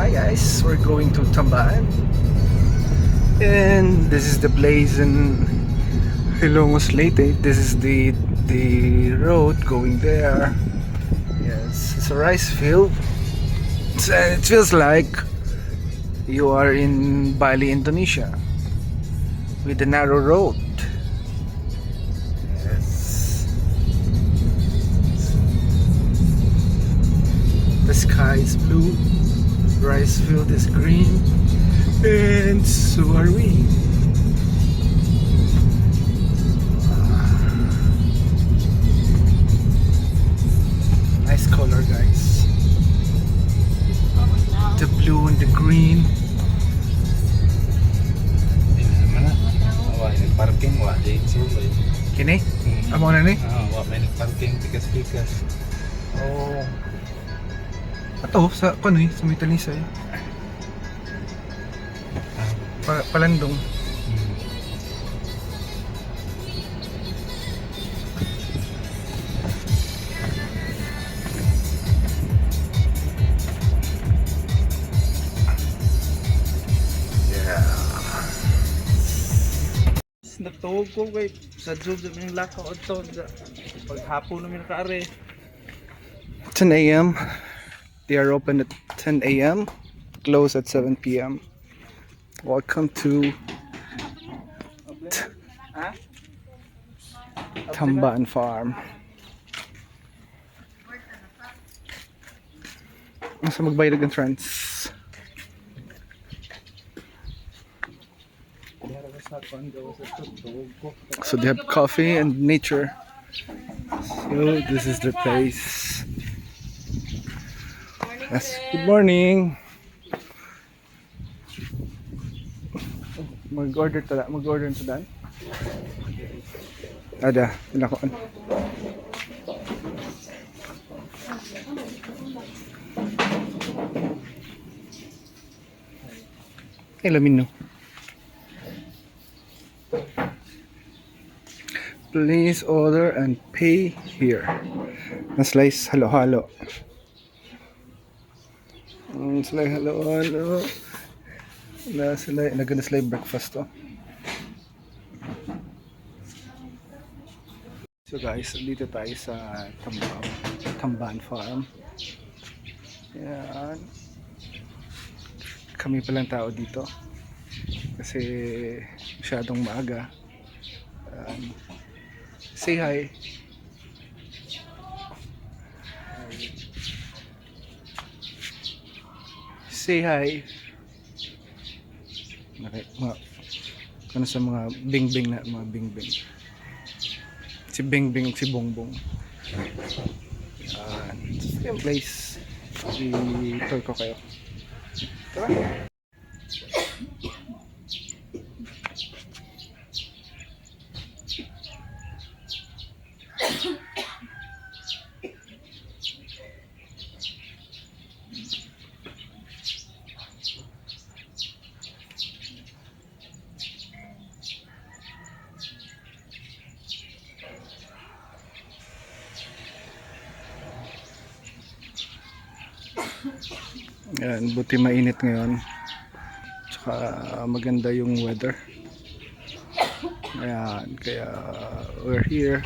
Hi guys, we're going to Tamban, and this is the place in Hilongos Leyte. This is the road going there. Yes, it's a rice field. It feels like you are in Bali, Indonesia, with a narrow road. Yes, the sky is blue, rice field is green, and so are we. Nice color, guys. The blue and the green. Parking wa di sulay. Kini? Amo na ni? Wa may parking tikas-tikas. Oh. Ato sa kuno sa may talisay. Palandong. Nagtuog ko kay sa job sa mga lakaw adto paghapon namin nakaare. 10 a.m. They are open at 10 a.m. Close at 7 p.m. Welcome to Tamban Farm. Nasa magbayad ng entrance. So they have coffee and nature. So this is the place. Yes. Good morning. Mag-order to that. Mag-order to that. Ada, pinakuan. Lamin no. Please order and pay here. Na-slice halo-halo. Slice halo-halo. Nag-slice breakfast to. So guys, dito tayo sa Tamban Farm. Yan. Kami palang tao dito. Kasi masyadong maaga. Say hi. Say hi. Okay, ano sa mga bingbing na mga bingbing. Si Bingbing at si Bongbong. Same place. I-tour ko kayo. Tara. Yan, buti mainit ngayon. Tsaka maganda yung weather. Ayan, kaya we're here.